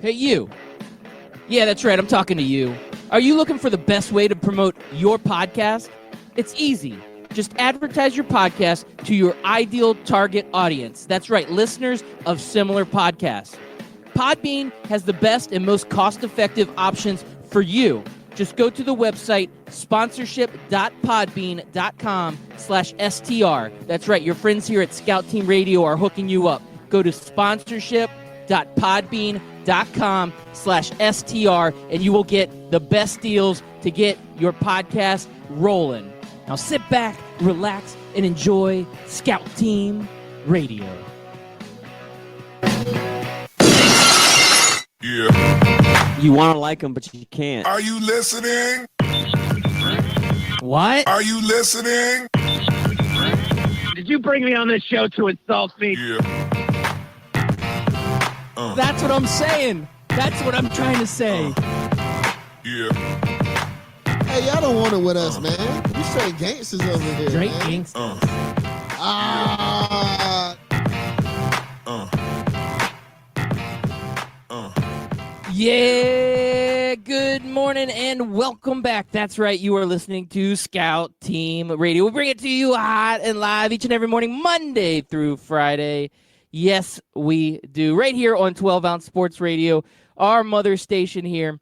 Hey, you. Yeah, that's right. I'm talking to you. Are you looking for the best way to promote your podcast? It's easy. Just advertise your podcast to your ideal target audience. That's right, listeners of similar podcasts. Podbean has the best and most cost-effective options for you. Just go to the website sponsorship.podbean.com/STR. That's right, your friends here at Scout Team Radio are hooking you up. Go to sponsorship.podbean.com/STR and you will get the best deals to get your podcast rolling. Now sit back, relax, and enjoy Scout Team Radio. Yeah. You want to like them, but you can't. Are you listening? What? Are you listening? Did you bring me on this show to insult me? Yeah. That's what I'm saying. That's what I'm trying to say. Yeah. Hey, y'all don't want it with us, man. We straight gangsters over here, Straight man. gangsters. Yeah, good morning and welcome back. That's right, you are listening to Scout Team Radio. We bring it to you hot and live each and every morning, Monday through Friday. Yes, we do. Right here on 12-Ounce Sports Radio, our mother station here.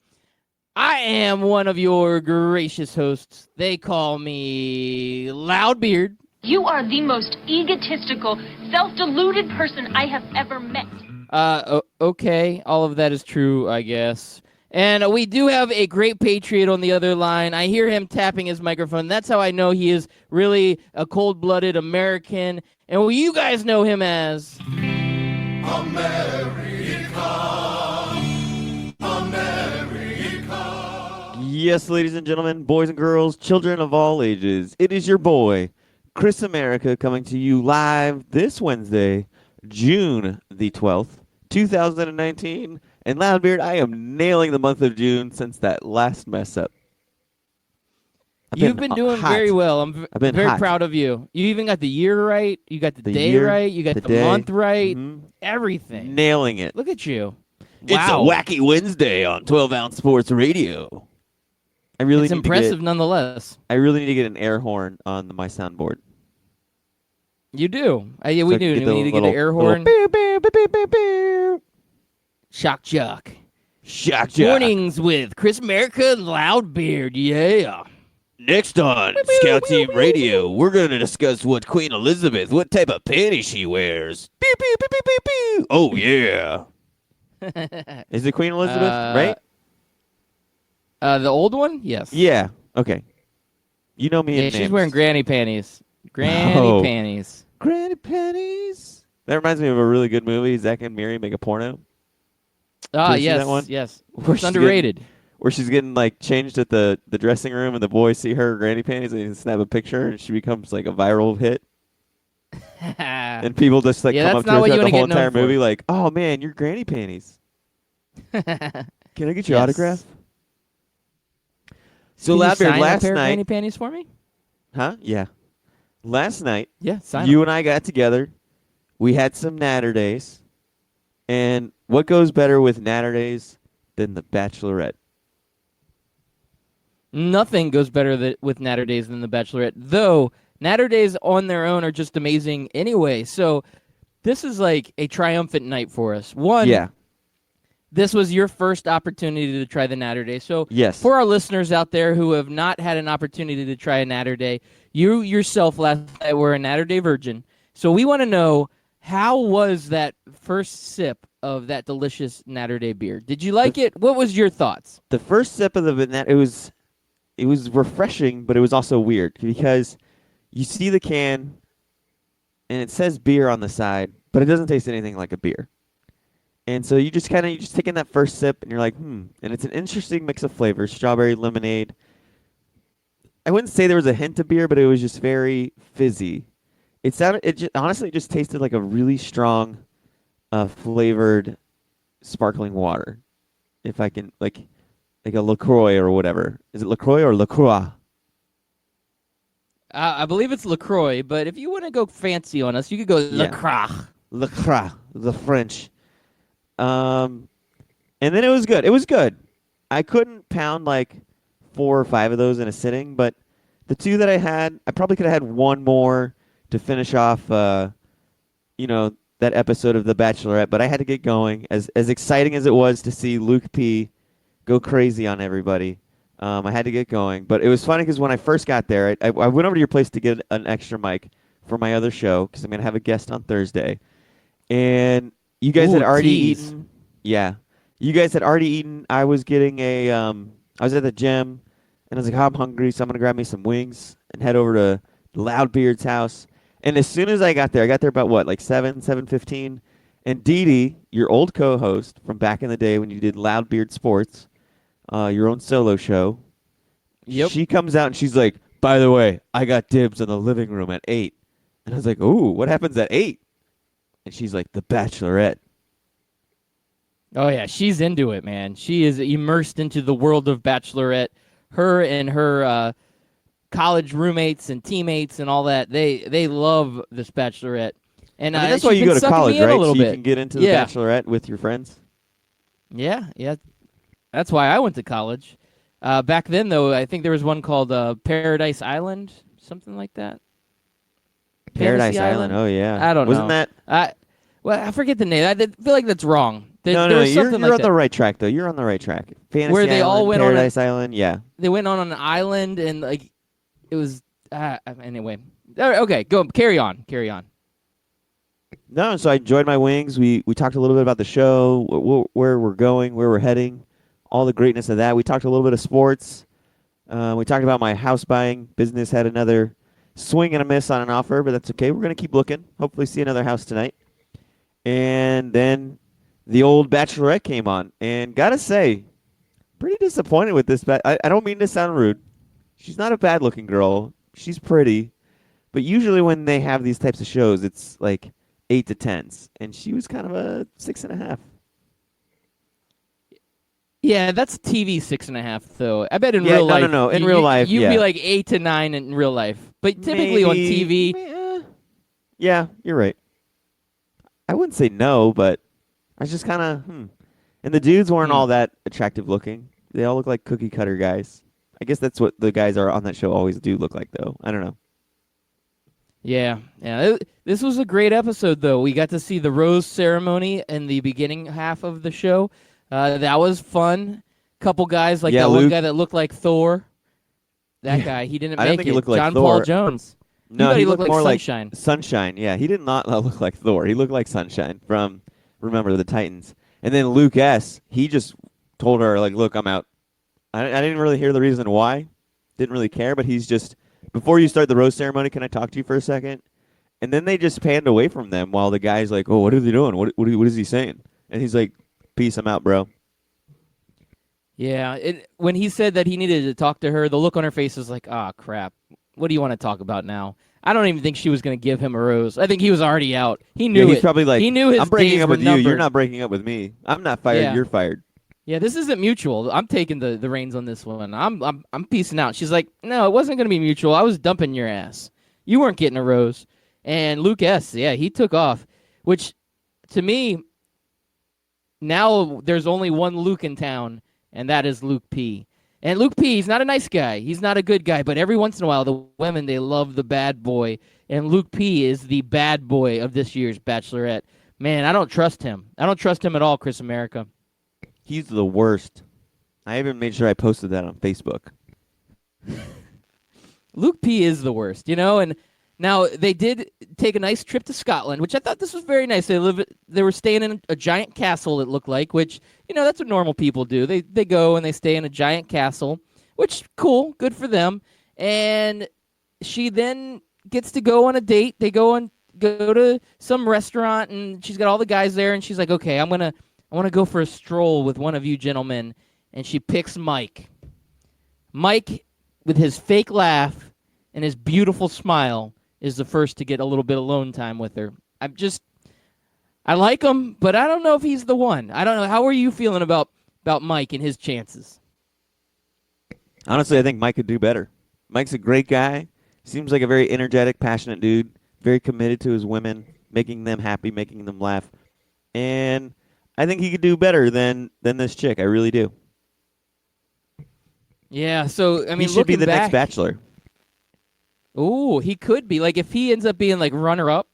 I am one of your gracious hosts. They call me Loudbeard. You are the most egotistical, self-deluded person I have ever met. Okay, all of that is true, I guess. And we do have a great patriot on the other line. I hear him tapping his microphone. That's how I know he is really a cold-blooded American. And well, you guys know him as... Yes, ladies and gentlemen, boys and girls, children of all ages, it is your boy, Chris America, coming to you live this Wednesday, June the 12th, 2019. And Loudbeard, I am nailing the month of June since that last mess up. You've been doing hot. very well. I'm very hot. proud of you. You even got the year right. You got the day year, right. You got the day. month right. Mhm. Everything. Nailing it. Look at you. It's a Wow. wacky Wednesday on 12-Ounce Sports Radio. I really It's need impressive to get, nonetheless. I really need to get an air horn on my soundboard. You do. Yeah, So we I do. can We need to get an air little horn. beep, beep, beep, beep, beep, beep. Shock jock. Shock jock. Mornings with Chris America and Loudbeard. Yeah. Next on Scout Team Radio, we're going to discuss what Queen Elizabeth, what type of panties she wears. Pew, pew, pew, pew, pew, pew. Oh, yeah. Is it Queen Elizabeth, right? The old one? Yes. Yeah. Okay. You know me Yeah, and she's names. wearing granny panties. Granny No. panties. Granny panties. That reminds me of a really good movie, Zack and Miri Make a Porno. Ah, you see yes. that one? Yes. Where It's she's underrated. Where she's getting like changed at the dressing room and the boys see her granny panties and they snap a picture and she becomes like a viral hit. And people just like Yeah, come that's up to not her what you throughout the wanna whole get known entire movie for. like, oh man, your granny panties. Can I get your Yes. autograph? So Can you Loudbeard, sign a last pair of night, granny panties for me? huh? Yeah. Last night, Yeah, sign you them. and I got together. We had some natter days. And what goes better with natter days than the Bachelorette? Nothing goes better with Natter Days than The Bachelorette, though Natter Days on their own are just amazing anyway. So this is like a triumphant night for us. One, Yeah. this was your first opportunity to try the Natter Day. So Yes. for our listeners out there who have not had an opportunity to try a Natter Day, you yourself last night were a Natter Day virgin. So we want to know, how was that first sip of that delicious Natter Day beer? Did you like it? What was your thoughts? The first sip of the banana, it was refreshing, but it was also weird because you see the can and it says beer on the side, but it doesn't taste anything like a beer. And so you just take in that first sip and you're like, and it's an interesting mix of flavors, strawberry, lemonade. I wouldn't say there was a hint of beer, but it was just very fizzy. Honestly, it just tasted like a really strong flavored sparkling water. If I can, like a LaCroix or whatever. Is it LaCroix or LaCroix? I believe it's LaCroix, but if you want to go fancy on us, you could go Yeah. LaCroix. LaCroix, the French. And then it was good. It was good. I couldn't pound like 4 or 5 of those in a sitting, but the 2 that I had, I probably could have had one more to finish off, that episode of The Bachelorette. But I had to get going. As exciting as it was to see Luke P go crazy on everybody, I had to get going. But it was funny because when I first got there, I went over to your place to get an extra mic for my other show because I'm going to have a guest on Thursday. And you guys had already eaten. Yeah. You guys had already eaten. I was getting I was at the gym, and I was like, oh, I'm hungry, so I'm going to grab me some wings and head over to Loudbeard's house. And as soon as I got there about what, like 7:15? And Dee Dee, your old co-host from back in the day when you did Loudbeard Sports, your own solo show, Yep. she comes out and she's like, by the way, I got dibs in the living room at 8. And I was like, ooh, what happens at 8? And she's like, The Bachelorette. Oh yeah, she's into it, man. She is immersed into the world of Bachelorette. Her and her college roommates and teammates and all that, they love this Bachelorette. And I mean, that's why you go to college, right? So you can get into the Bachelorette with your friends. Yeah. That's why I went to college. Back then, though, I think there was one called Paradise Island, something like that. Paradise Fantasy Island. Oh yeah. I don't Wasn't know. that? I forget the name. I feel like that's wrong. No, you're on the right track though. You're on the right track. Fantasy Where they Island, all went Paradise Island. Yeah. They went on an island and like it was anyway. Okay, go carry on. No, so I enjoyed my wings. We talked a little bit about the show, where we're going, where we're heading, all the greatness of that. We talked a little bit of sports. We talked about my house buying business. Had another swing and a miss on an offer, but that's okay. We're gonna keep looking. Hopefully, see another house tonight. And then the old Bachelorette came on, and gotta say, pretty disappointed with this. I don't mean to sound rude. She's not a bad-looking girl. She's pretty, but usually when they have these types of shows, it's like 8 to 10s, and she was kind of a 6.5. Yeah, that's TV 6.5 though. I bet in real life. No. In real life, you'd be like 8 to 9 in real life, but typically on TV. Yeah, you're right. I wouldn't say no, but I was just kind of And the dudes weren't all that attractive looking. They all look like cookie cutter guys. I guess that's what the guys are on that show always do look like, though. I don't know. Yeah. This was a great episode, though. We got to see the rose ceremony in the beginning half of the show. That was fun. Couple guys like that Luke. one guy that looked like Thor. That guy, he didn't I make don't think it. he looked like John Thor. Paul Jones. No, he looked looked more like Sunshine. like Sunshine. Yeah, he did not look like Thor. He looked like Sunshine from Remember the Titans. And then Luke S., he just told her, like, look, I'm out. I didn't really hear the reason why. Didn't really care, but he's just, before you start the rose ceremony, can I talk to you for a second? And then they just panned away from them while the guy's like, oh, what are they doing? What is he saying? And he's like, peace, I'm out, bro. Yeah, when he said that he needed to talk to her, the look on her face was like, ah, crap. What do you want to talk about now? I don't even think she was going to give him a rose. I think he was already out. He knew he's it. Probably like, he knew his I'm breaking days up were with numbered. you. You're not breaking up with me. I'm not fired. Yeah. You're fired. Yeah, this isn't mutual. I'm taking the reins on this one. I'm peacing out. She's like, no, it wasn't going to be mutual. I was dumping your ass. You weren't getting a rose. And Luke S., yeah, he took off, which to me, now there's only one Luke in town, and that is Luke P. And Luke P., he's not a nice guy. He's not a good guy, but every once in a while, the women, they love the bad boy. And Luke P. is the bad boy of this year's Bachelorette. Man, I don't trust him. I don't trust him at all, Chris America. He's the worst. I even made sure I posted that on Facebook. Luke P. is the worst, and now they did take a nice trip to Scotland, which I thought this was very nice. They were staying in a giant castle, it looked like, which, that's what normal people do. They go and they stay in a giant castle, which, cool, good for them. And she then gets to go on a date. They go to some restaurant, and she's got all the guys there, and she's like, okay, I want to go for a stroll with one of you gentlemen. And she picks Mike. Mike, with his fake laugh and his beautiful smile, is the first to get a little bit of alone time with her. I like him, but I don't know if he's the one. I don't know. How are you feeling about Mike and his chances? Honestly, I think Mike could do better. Mike's a great guy. Seems like a very energetic, passionate dude. Very committed to his women, making them happy, making them laugh. And I think he could do better than this chick. I really do. Yeah. So I mean, he should be looking the next back, Bachelor. oh, he could be. Like if he ends up being like runner-up.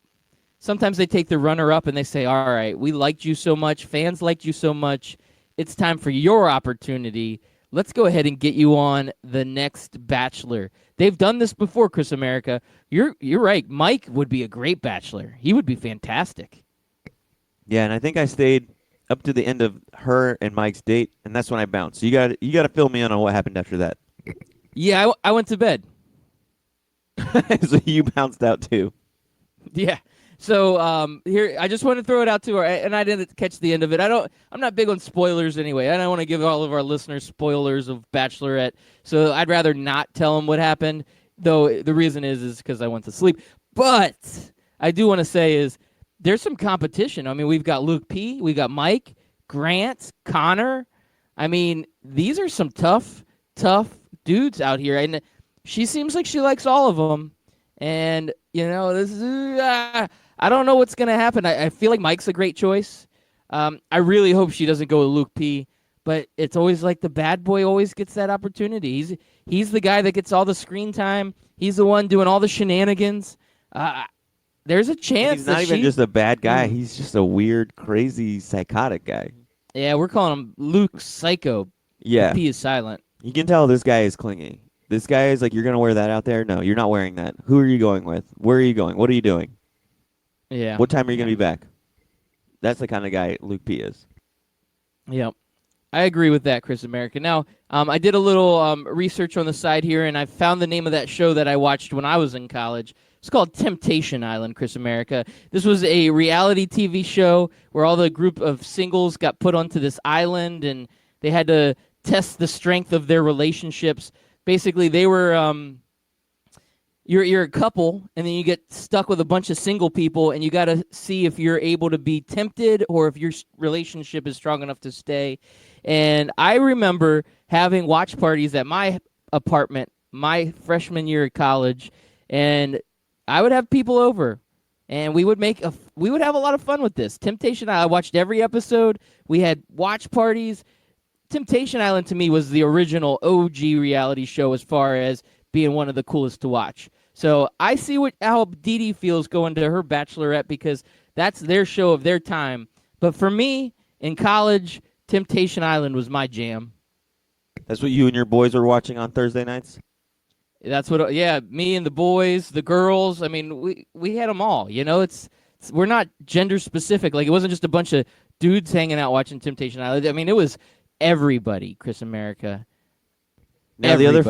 Sometimes they take the runner-up and they say, "All right, we liked you so much. Fans liked you so much. It's time for your opportunity. Let's go ahead and get you on the next Bachelor." They've done this before, Chris America. You're right. Mike would be a great Bachelor. He would be fantastic. Yeah, and I think I stayed up to the end of her and Mike's date, and that's when I bounced. So you got to fill me in on what happened after that. Yeah, I went to bed. So you bounced out too. Yeah. So here, I just want to throw it out to her, and I didn't catch the end of it. I'm not big on spoilers anyway. I don't want to give all of our listeners spoilers of Bachelorette, so I'd rather not tell them what happened. Though the reason is because I went to sleep. But I do want to say is there's some competition. I mean, we've got Luke P, we got Mike, Grant, Connor. I mean, these are some tough dudes out here, and she seems like she likes all of them. And this is. I don't know what's going to happen. I feel like Mike's a great choice. I really hope she doesn't go with Luke P. But it's always like the bad boy always gets that opportunity. He's the guy that gets all the screen time. He's the one doing all the shenanigans. There's a chance he's not even just a bad guy. He's just a weird, crazy, psychotic guy. Yeah, we're calling him Luke Psycho. Yeah. The P is silent. You can tell this guy is clingy. This guy is like, you're going to wear that out there? No, you're not wearing that. Who are you going with? Where are you going? What are you doing? Yeah. What time are you going to be back? That's the kind of guy Luke P is. Yep. I agree with that, Chris America. Now, I did a little research on the side here, and I found the name of that show that I watched when I was in college. It's called Temptation Island, Chris America. This was a reality TV show where all the group of singles got put onto this island, and they had to test the strength of their relationships. Basically, they were you're a couple, and then you get stuck with a bunch of single people, and you got to see if you're able to be tempted or if your relationship is strong enough to stay. And I remember having watch parties at my apartment my freshman year of college, and I would have people over, and we would have a lot of fun with this. Temptation Island, I watched every episode. We had watch parties. Temptation Island to me was the original OG reality show as far as being one of the coolest to watch. So I see how Dee Dee feels going to her Bachelorette because that's their show of their time. But for me, in college, Temptation Island was my jam. That's what you and your boys were watching on Thursday nights? That's what, yeah, me and the boys, the girls. I mean, we had them all. We're not gender specific. Like, it wasn't just a bunch of dudes hanging out watching Temptation Island. I mean, it was everybody, Chris America. Now, the other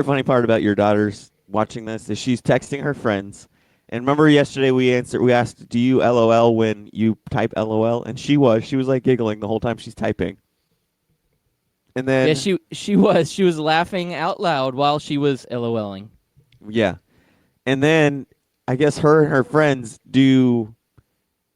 funny part about your daughter's watching this is she's texting her friends. And remember yesterday we asked, do you LOL when you type LOL? And she was like giggling the whole time she's typing. And then yeah, she was laughing out loud while she was LOLing. Yeah. And then I guess her and her friends do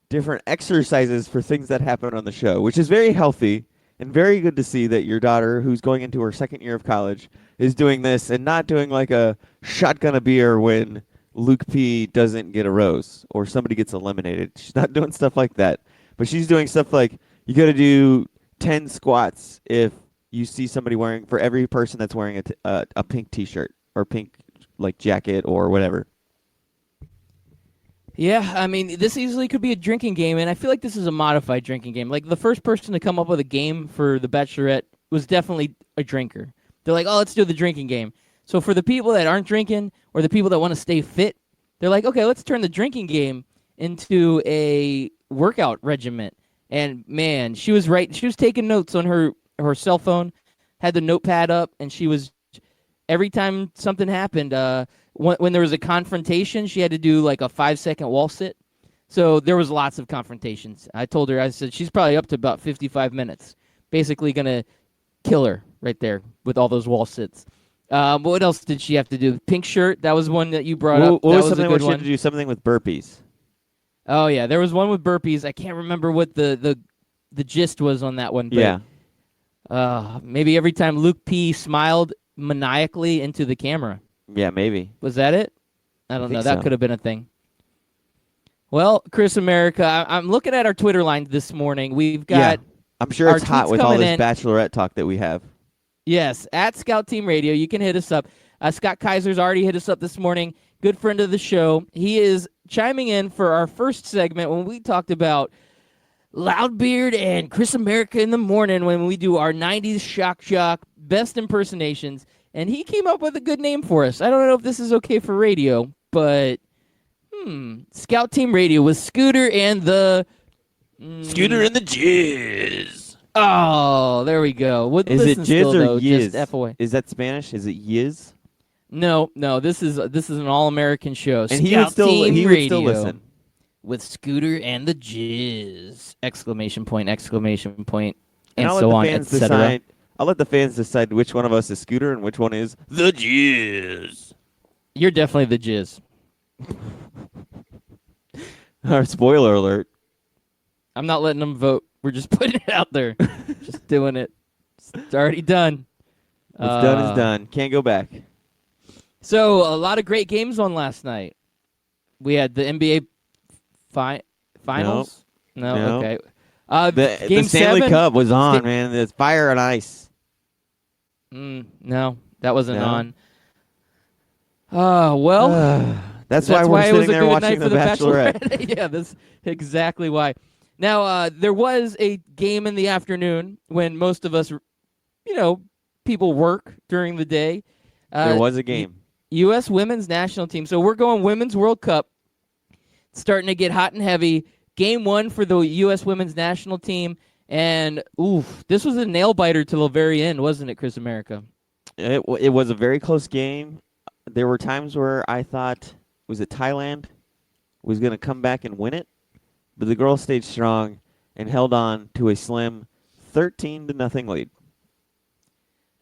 different exercises for things that happen on the show, which is very healthy and very good to see that your daughter, who's going into her second year of college, is doing this and not doing like a shotgun a beer when Luke P doesn't get a rose or somebody gets eliminated. She's not doing stuff like that. But she's doing stuff like you got to do 10 squats if you see somebody wearing, for every person that's wearing a pink T-shirt or pink like jacket or whatever. Yeah, I mean, this easily could be a drinking game, and I feel like this is a modified drinking game. Like, the first person to come up with a game for the Bachelorette was definitely a drinker. They're like, oh, let's do the drinking game. So for the people that aren't drinking or the people that want to stay fit, they're like, okay, let's turn the drinking game into a workout regimen. And, man, she was right. She was taking notes on her cell phone, had the notepad up, and she was, every time something happened, when there was a confrontation, she had to do like a 5-second wall sit. So there was lots of confrontations. I told her, I said, she's probably up to about 55 minutes. Basically going to kill her right there with all those wall sits. What else did she have to do? Pink shirt, that was one that you brought up. What that was was something a where good she one. had to do something with burpees? Oh, yeah, there was one with burpees. I can't remember what the gist was on that one. But, Yeah. maybe every time Luke P smiled maniacally into the camera. Yeah, maybe. Was that it? I don't know. That so. could have been a thing. Well, Chris America, I'm looking at our Twitter line this morning. We've got I'm sure our it's hot tweets with all coming this in. Bachelorette talk that we have. Yes, at Scout Team Radio. You can hit us up. Scott Kaiser's already hit us up this morning. Good friend of the show. He is chiming in for our first segment when we talked about Loudbeard and Chris America in the morning when we do our 90s shock jock best impersonations. And he came up with a good name for us. I don't know if this is okay for radio, but Scout Team Radio with Scooter and the... Scooter and the Jizz. Oh, there we go. Is it Listen Jizz still, or though, Yiz? just FOA. Is that Spanish? Is it Yiz? No, this is an all-American show. And Scout he would still Team Radio listen. with Scooter and the Jizz! Exclamation point! Exclamation point! And I'll so let on, the fans etc. decide. I'll let the fans decide which one of us is Scooter and which one is the Jizz. You're definitely the Jizz. Our spoiler alert. I'm not letting them vote. We're just putting it out there. Just doing it. It's already done. What's done is done. Can't go back. So, a lot of great games on last night. We had the NBA finals. No, okay. Game the Stanley 7? Cup was on, man. There's fire and ice. No, that wasn't No? on. Well, that's why we're it was sitting a there good watching night for The Bachelorette. Yeah, that's exactly why. Now, there was a game in the afternoon when most of us, people work during the day. There was a game. U.S. Women's National Team. So we're going Women's World Cup. It's starting to get hot and heavy. Game 1 for the U.S. Women's National Team. And, this was a nail-biter till the very end, wasn't it, Chris America? It was a very close game. There were times where I thought, was it Thailand was going to come back and win it? But the girls stayed strong and held on to a slim 13-0 lead.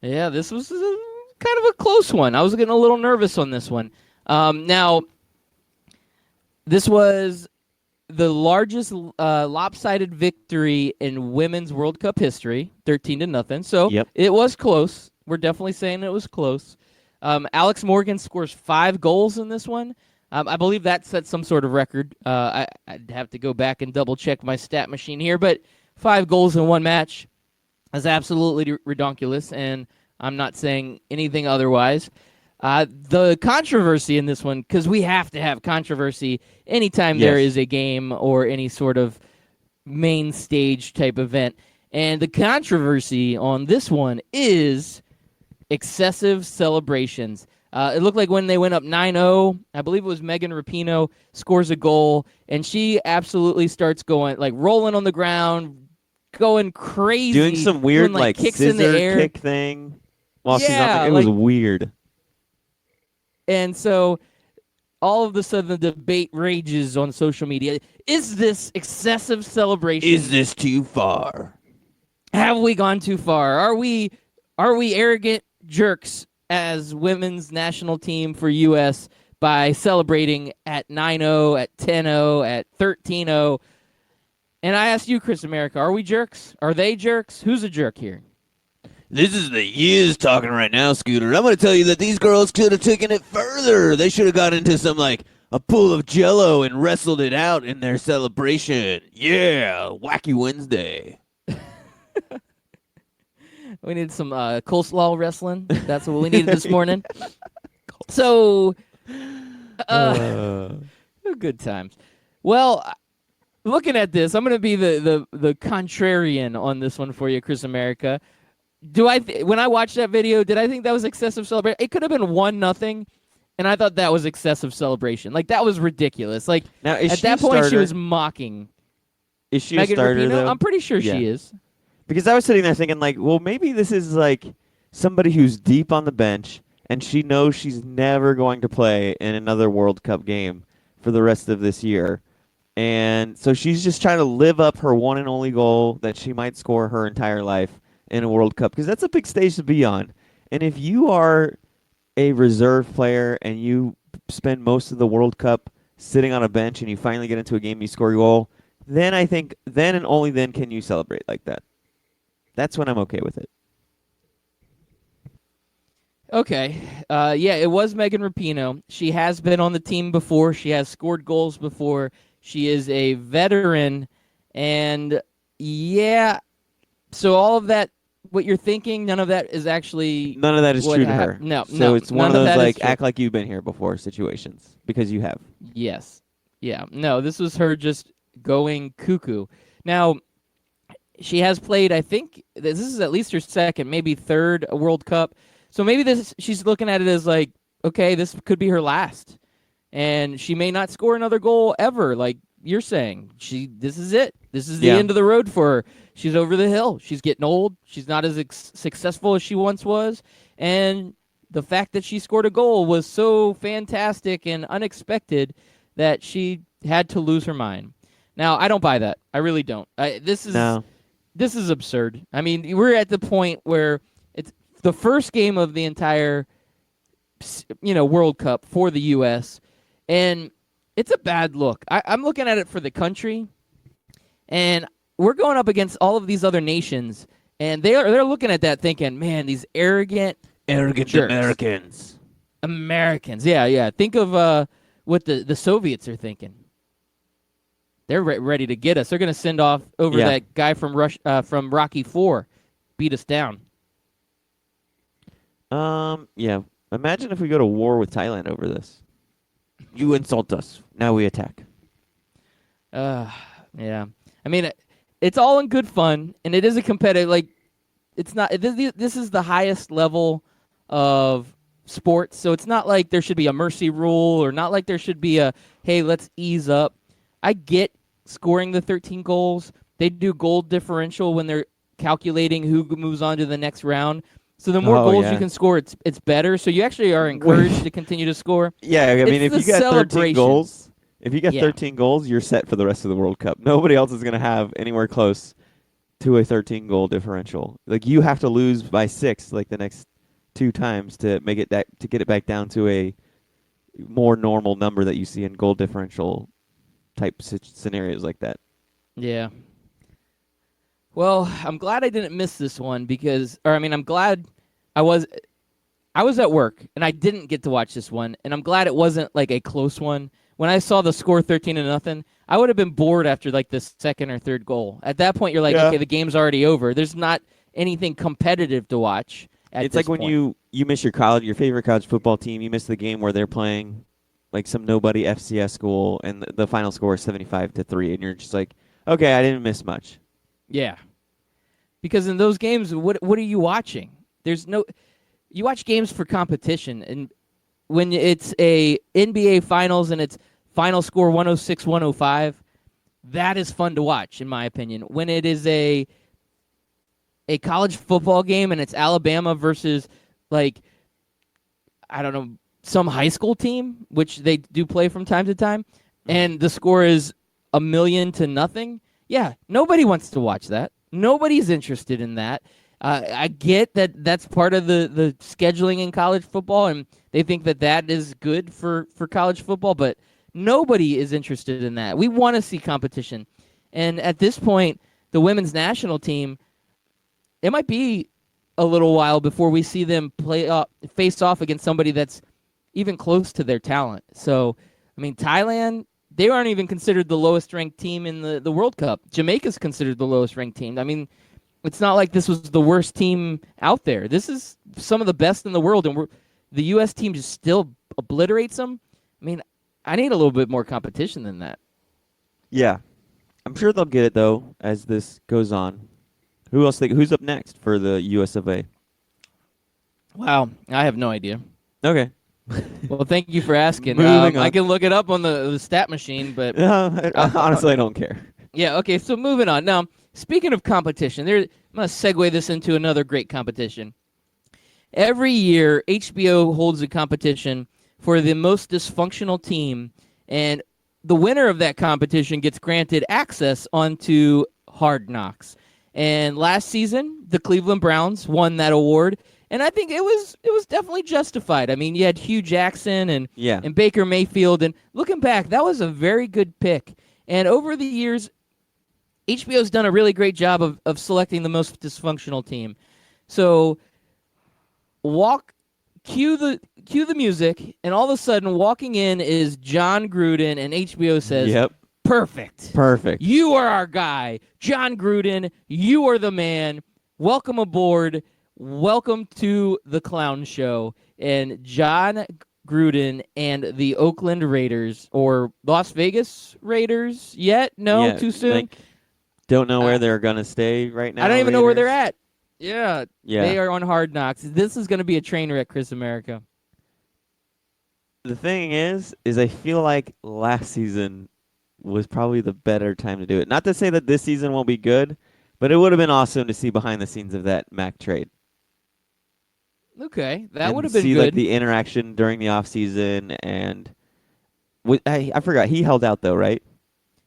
Yeah, this was kind of a close one. I was getting a little nervous on this one. Now, this was the largest lopsided victory in Women's World Cup history, 13-0. So It was close. We're definitely saying it was close. Alex Morgan scores 5 goals in this one. I believe that set some sort of record. I'd have to go back and double-check my stat machine here, but 5 goals in one match is absolutely redonkulous, and I'm not saying anything otherwise. The controversy in this one, because we have to have controversy anytime there is a game or any sort of main stage type event. And the controversy on this one is excessive celebrations. It looked like when they went up 9-0, I believe it was Megan Rapinoe scores a goal, and she absolutely starts going, rolling on the ground, going crazy. Doing some weird, doing, kicks scissor in the air. kick thing while she's on Yeah, it was weird. And so all of a sudden the debate rages on social media. Is this excessive celebration? Is this too far? Have we gone too far? Are we arrogant jerks as women's national team for U.S. by celebrating at 9-0, at 10-0, at 13-0? And I ask you, Chris America, are we jerks? Are they jerks? Who's a jerk here? This is the Yiz talking right now, Scooter. I'm going to tell you that these girls could have taken it further. They should have got into some, a pool of Jell-O and wrestled it out in their celebration. Yeah, Wacky Wednesday. We need some coleslaw wrestling. That's what we needed this morning. So, good times. Well, looking at this, I'm going to be the contrarian on this one for you, Chris America. When I watched that video, did I think that was excessive celebration? It could have been 1-0, and I thought that was excessive celebration. That was ridiculous. Now, at that point, she was mocking. Is she Megan a starter, Rapinoe? though? I'm pretty sure she is. Because I was sitting there thinking, well, maybe this is somebody who's deep on the bench, and she knows she's never going to play in another World Cup game for the rest of this year. And so she's just trying to live up her one and only goal that she might score her entire life in a World Cup, because that's a big stage to be on. And if you are a reserve player and you spend most of the World Cup sitting on a bench and you finally get into a game, you score a goal, then I think then and only then can you celebrate like that. That's when I'm okay with it. Okay. It was Megan Rapinoe. She has been on the team before. She has scored goals before. She is a veteran, and yeah, so all of that, what you're thinking, none of that is actually None of that is what true to her. No, So no, it's one of none those that is like true. act like you've been here before situations because you have. Yes. Yeah. No, this was her just going cuckoo. Now, she has played, I think, this is at least her second, maybe third World Cup. So maybe she's looking at it as like, okay, this could be her last. And she may not score another goal ever, like you're saying. This is it. This is the end of the road for her. She's over the hill. She's getting old. She's not as successful as she once was. And the fact that she scored a goal was so fantastic and unexpected that she had to lose her mind. Now, I don't buy that. I really don't. This is absurd. I mean, we're at the point where it's the first game of the entire World Cup for the U.S., and it's a bad look. I'm looking at it for the country, and we're going up against all of these other nations, and they're looking at that thinking, man, these arrogant jerks. Americans. Yeah. Think of what the Soviets are thinking. They're ready to get us. They're going to send off over that guy from from Rocky IV, beat us down. Yeah. Imagine if we go to war with Thailand over this. You insult us. Now we attack. Yeah. I mean, it's all in good fun, and it is a competitive. Like, it's not. This is the highest level of sports, so it's not like there should be a mercy rule, or not like there should be a hey, let's ease up. I get scoring the 13 goals. They do goal differential when they're calculating who moves on to the next round. So the more goals you can score, it's better. So you actually are encouraged to continue to score. Yeah, I mean, if you got 13 goals, you're set for the rest of the World Cup. Nobody else is going to have anywhere close to a 13 goal differential. Like, you have to lose by 6 like the next 2 times to make it to get it back down to a more normal number that you see in goal differential type scenarios like that. Yeah. Well, I'm glad I didn't miss this one I'm glad I was at work and I didn't get to watch this one, and I'm glad it wasn't like a close one. When I saw the score 13-0, I would have been bored after like the second or third goal. At that point, you're like, okay, the game's already over. There's not anything competitive to watch. It's like when you miss your favorite college football team, you miss the game where they're playing like some nobody FCS school, and the final score is 75-3, and you're just like, okay, I didn't miss much. Yeah, because in those games, what are you watching? You watch games for competition, and when it's a NBA Finals and it's final score 106-105, that is fun to watch, in my opinion. When it is a college football game and it's Alabama versus, like, I don't know, some high school team, which they do play from time to time, and the score is 1,000,000-0, yeah, nobody wants to watch that. Nobody's interested in that. I get that that's part of the scheduling in college football, and they think that is good for college football, but nobody is interested in that. We want to see competition. And at this point, the women's national team, it might be a little while before we see them face off against somebody that's even close to their talent. So, I mean, Thailand, they aren't even considered the lowest-ranked team in the World Cup. Jamaica's considered the lowest-ranked team. I mean, it's not like this was the worst team out there. This is some of the best in the world, and the U.S. team just still obliterates them. I mean, I need a little bit more competition than that. Yeah. I'm sure they'll get it, though, as this goes on. Who's up next for the U.S. of A? Wow, I have no idea. Okay. Well, thank you for asking. Moving on. I can look it up on the stat machine, but honestly, I don't care. Yeah, okay, so moving on. Now, speaking of competition, I'm going to segue this into another great competition. Every year, HBO holds a competition for the most dysfunctional team, and the winner of that competition gets granted access onto Hard Knocks. And last season, the Cleveland Browns won that award, and I think it was definitely justified. I mean, you had Hugh Jackson and Baker Mayfield, and looking back, that was a very good pick. And over the years, HBO's done a really great job of selecting the most dysfunctional team. So cue the music, and all of a sudden walking in is John Gruden, and HBO says, "Yep, Perfect. Perfect. You are our guy. John Gruden, you are the man. Welcome aboard. Welcome to the Clown Show. And John Gruden and the Oakland Raiders, or Las Vegas Raiders yet? No, Yeah, too soon? Don't know where they're going to stay right now. I don't even know where they're Raiders. at. Yeah, Yeah. they are on Hard Knocks. This is going to be a train wreck, Chris America. The thing is I feel like last season was probably the better time to do it. Not to say that this season won't be good, but it would have been awesome to see behind the scenes of that Mac trade. Okay, that And would have been see good. like the interaction during the offseason and I forgot he held out though, right?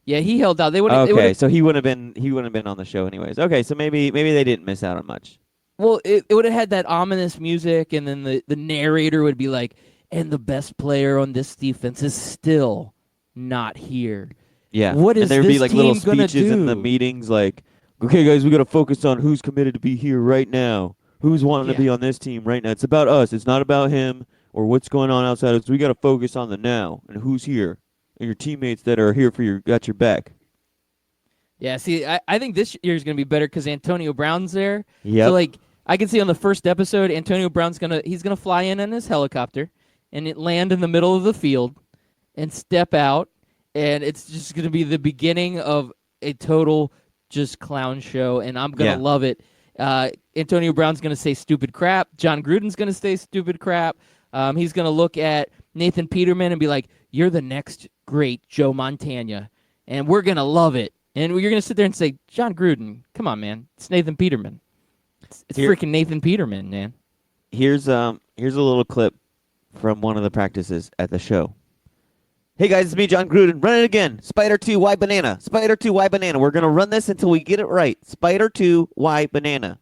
Yeah, he held out. They would. Okay, so he wouldn't have been on the show anyways. Okay, so maybe they didn't miss out on much. Well, it would have had that ominous music, and then the narrator would be like, "And the best player on this defense is still not here." Yeah. What is and there'd be this like little team gonna speeches in the do? meetings like, "Okay guys, we got to focus on who's committed to be here right now. Who's wanting to be on this team right now. It's about us. It's not about him or what's going on outside of us. We got to focus on the now and who's here and your teammates that are here got your back." Yeah, see, I think this year is going to be better because Antonio Brown's there. Yep. So, like, I can see on the first episode, Antonio Brown's he's gonna fly in his helicopter and land in the middle of the field and step out, and it's just gonna be the beginning of a total just clown show, and I'm gonna love it. Antonio Brown's gonna say stupid crap. John Gruden's gonna say stupid crap. He's gonna look at Nathan Peterman and be like, "You're the next great Joe Montana," and we're gonna love it. And you're going to sit there and say, "John Gruden, come on, man. It's Nathan Peterman. It's freaking Nathan Peterman, man." Here's a little clip from one of the practices at the show. "Hey guys, it's me, John Gruden. Run it again. Spider 2, Y banana. Spider 2, Y banana. We're going to run this until we get it right. Spider 2, Y banana.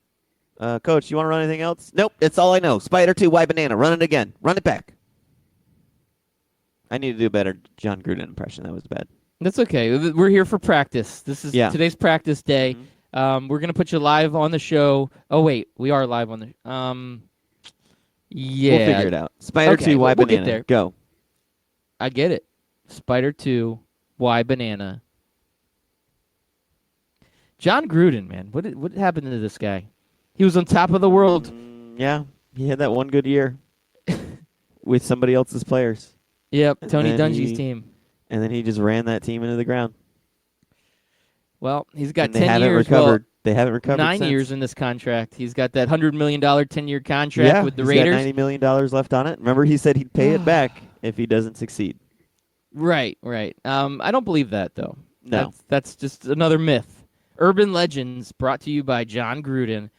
Coach, you want to run anything else?" "Nope, that's all I know. Spider 2, Y banana. Run it again. Run it back." I need to do a better John Gruden impression. That was bad. That's okay. We're here for practice. This is today's practice day. Mm-hmm. We're going to put you live on the show. Oh, wait. We are live on the yeah. We'll figure it out. Spider 2, Y we'll banana. get there. Go. I get it. Spider 2, Y banana. John Gruden, man. What happened to this guy? He was on top of the world. Yeah, he had that one good year with somebody else's players. Yep, Tony then Dungy's team. And then he just ran that team into the ground. Well, he's got And they 10 haven't years. recovered. Well, they haven't recovered 9 since. years in this contract. He's got that $100 million 10-year contract with the he's Raiders. got $90 million left on it. Remember, he said he'd pay it back if he doesn't succeed. Right. I don't believe that, though. No. That's just another myth. Urban Legends brought to you by John Gruden.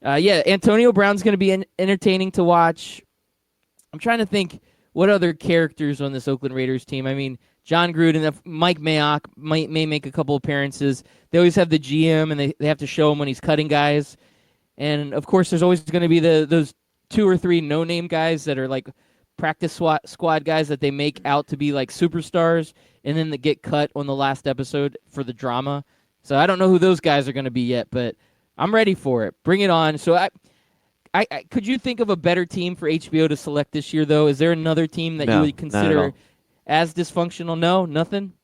Antonio Brown's going to be entertaining to watch. I'm trying to think what other characters on this Oakland Raiders team. I mean, John Gruden, Mike Mayock may make a couple appearances. They always have the GM, and they have to show him when he's cutting guys. And, of course, there's always going to be those 2 or 3 no-name guys that are like practice squad guys that they make out to be like superstars, and then they get cut on the last episode for the drama. So I don't know who those guys are going to be yet, but I'm ready for it. Bring it on. So I could you think of a better team for HBO to select this year, though? Is there another team that you would consider as dysfunctional? No, nothing?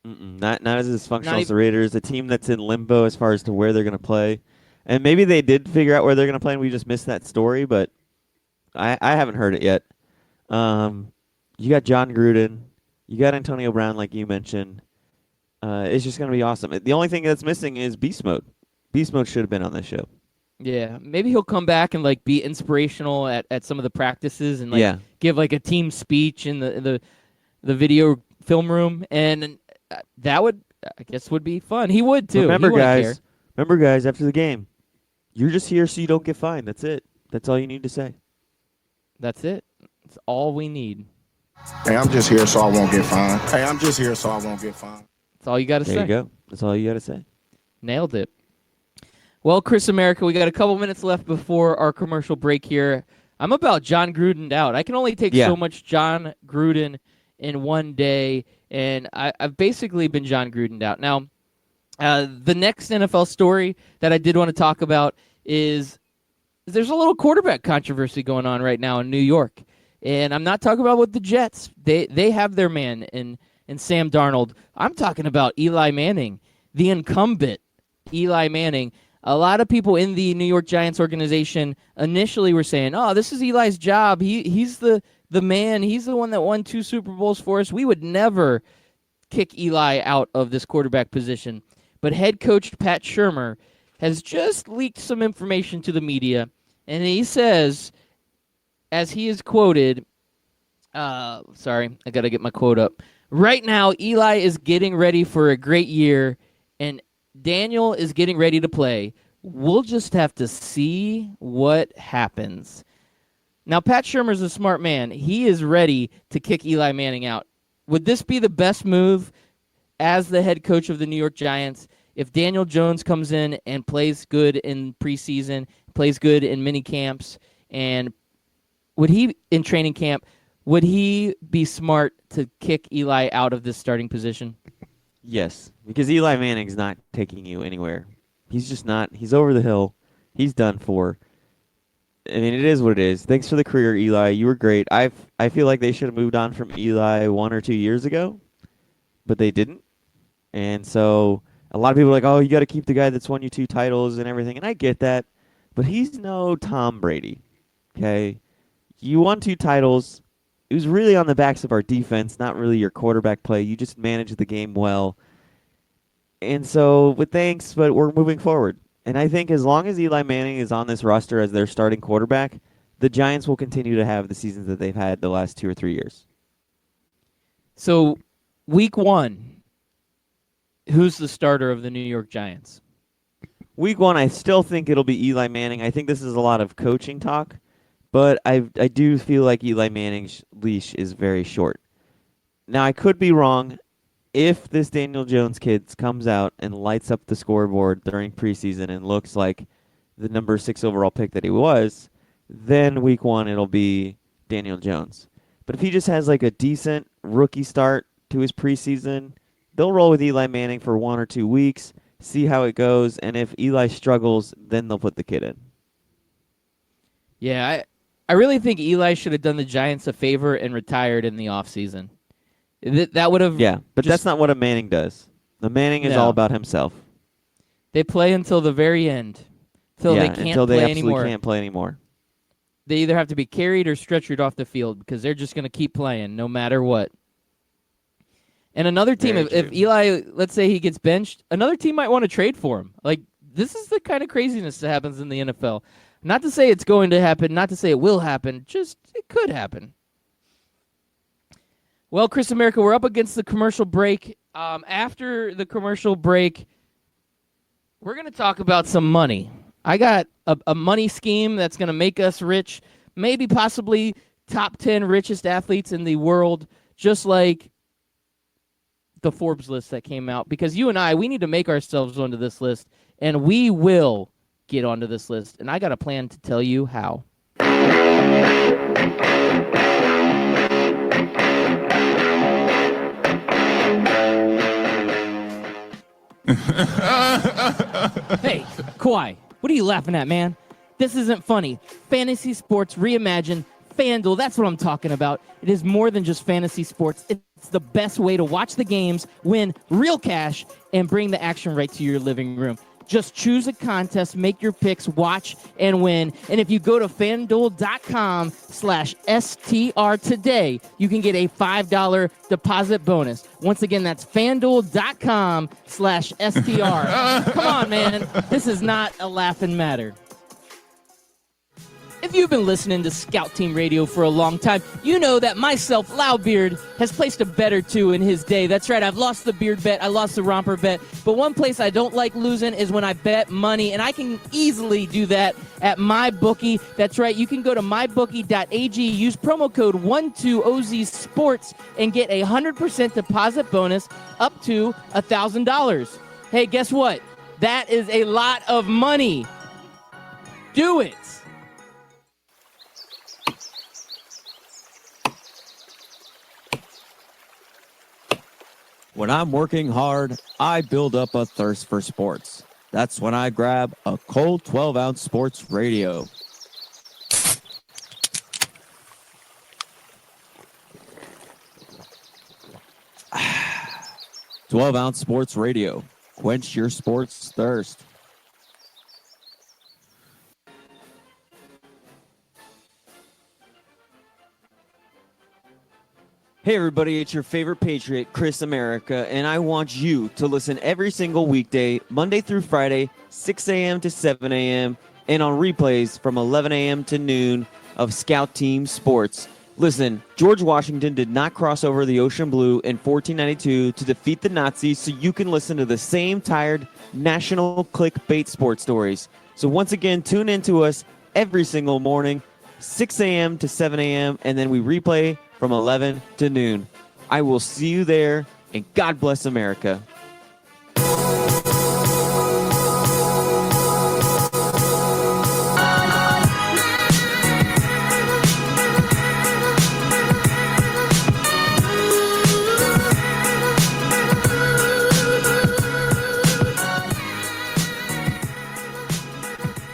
Not as dysfunctional as the Raiders. A team that's in limbo as far as to where they're going to play. And maybe they did figure out where they're going to play, and we just missed that story, but I haven't heard it yet. You got John Gruden. You got Antonio Brown, like you mentioned. It's just going to be awesome. The only thing that's missing is Beast Mode. Beast Mode should have been on this show. Yeah, maybe he'll come back and like be inspirational at some of the practices and like give like a team speech in the video film room, and that would would be fun. He would too. Remember guys, after the game, you're just here so you don't get fined. That's it. That's all you need to say. That's it. That's all we need. Hey, I'm just here so I won't get fined. Hey, I'm just here so I won't get fined. That's all you got to say. There you go. That's all you got to say. Nailed it. Well, Chris America, we got a couple minutes left before our commercial break here. I'm about John Gruden out. I can only take so much John Gruden in one day, and I've basically been John Gruden out. Now, the next NFL story that I did want to talk about is there's a little quarterback controversy going on right now in New York. And I'm not talking about with the Jets. They have their man in and Sam Darnold. I'm talking about Eli Manning, the incumbent Eli Manning. A lot of people in the New York Giants organization initially were saying, oh, this is Eli's job. He's the man. He's the one that won 2 Super Bowls for us. We would never kick Eli out of this quarterback position. But head coach Pat Shurmur has just leaked some information to the media, and he says, as he is quoted, sorry, I got to get my quote up. Right now, Eli is getting ready for a great year, and Daniel is getting ready to play. We'll just have to see what happens. Now, Pat Shurmur's a smart man. He is ready to kick Eli Manning out. Would this be the best move as the head coach of the New York Giants if Daniel Jones comes in and plays good in preseason, plays good in mini camps, and would he, in training camp, would he be smart to kick Eli out of this starting position? Yes, because Eli Manning's not taking you anywhere. He's just not. He's over the hill. He's done for. I mean, it is what it is. Thanks for the career, Eli. You were great. I feel like they should have moved on from Eli 1 or 2 years ago, but they didn't. And so a lot of people are like, oh, you got to keep the guy that's won you 2 titles and everything. And I get that, but he's no Tom Brady. Okay? You won 2 titles. It was really on the backs of our defense, not really your quarterback play. You just managed the game well. And so, with thanks, but we're moving forward. And I think as long as Eli Manning is on this roster as their starting quarterback, the Giants will continue to have the seasons that they've had the last 2 or 3 years. So, week 1, who's the starter of the New York Giants? Week 1, I still think it'll be Eli Manning. I think this is a lot of coaching talk. But I do feel like Eli Manning's leash is very short. Now, I could be wrong. If this Daniel Jones kid comes out and lights up the scoreboard during preseason and looks like the number 6 overall pick that he was, then week 1 it'll be Daniel Jones. But if he just has like a decent rookie start to his preseason, they'll roll with Eli Manning for 1 or 2 weeks, see how it goes, and if Eli struggles, then they'll put the kid in. Yeah, I really think Eli should have done the Giants a favor and retired in the offseason. That would have... Yeah, but that's not what a Manning does. The Manning is all about himself. They play until the very end. Until they can't play anymore. They either have to be carried or stretchered off the field because they're just going to keep playing no matter what. And another team, if Eli, let's say he gets benched, another team might want to trade for him. Like, this is the kind of craziness that happens in the NFL. Not to say it's going to happen, not to say it will happen, just it could happen. Well, Chris America, we're up against the commercial break. After the commercial break, we're going to talk about some money. I got a money scheme that's going to make us rich, maybe possibly top 10 richest athletes in the world, just like the Forbes list that came out. Because you and I, we need to make ourselves onto this list, and we will get onto this list, and I got a plan to tell you how. Hey, Kawhi, what are you laughing at, man? This isn't funny. Fantasy sports reimagined. FanDuel, that's what I'm talking about. It is more than just fantasy sports. It's the best way to watch the games, win real cash, and bring the action right to your living room. Just choose a contest, make your picks, watch, and win. And if you go to FanDuel.com/STR today, you can get a $5 deposit bonus. Once again, that's FanDuel.com/STR. Come on, man. This is not a laughing matter. If you've been listening to Scout Team Radio for a long time, you know that myself, Loudbeard, has placed a bet or two in his day. That's right, I've lost the beard bet, I lost the romper bet, but one place I don't like losing is when I bet money, and I can easily do that at MyBookie. That's right, you can go to mybookie.ag, use promo code 12OZSports, and get a 100% deposit bonus up to $1,000. Hey, guess what? That is a lot of money. Do it. When I'm working hard, I build up a thirst for sports. That's when I grab a cold 12-ounce sports radio. 12-ounce sports radio. Quench your sports thirst. Hey everybody, it's your favorite Patriot, Chris America, and I want you to listen every single weekday, Monday through Friday, 6 a.m. to 7 a.m., and on replays from 11 a.m. to noon of Scout Team Sports. Listen, George Washington did not cross over the ocean blue in 1492 to defeat the Nazis, so you can listen to the same tired national clickbait sports stories. So once again, tune in to us every single morning, 6 a.m. to 7 a.m., and then we replay from 11 to noon. I will see you there, and God bless America.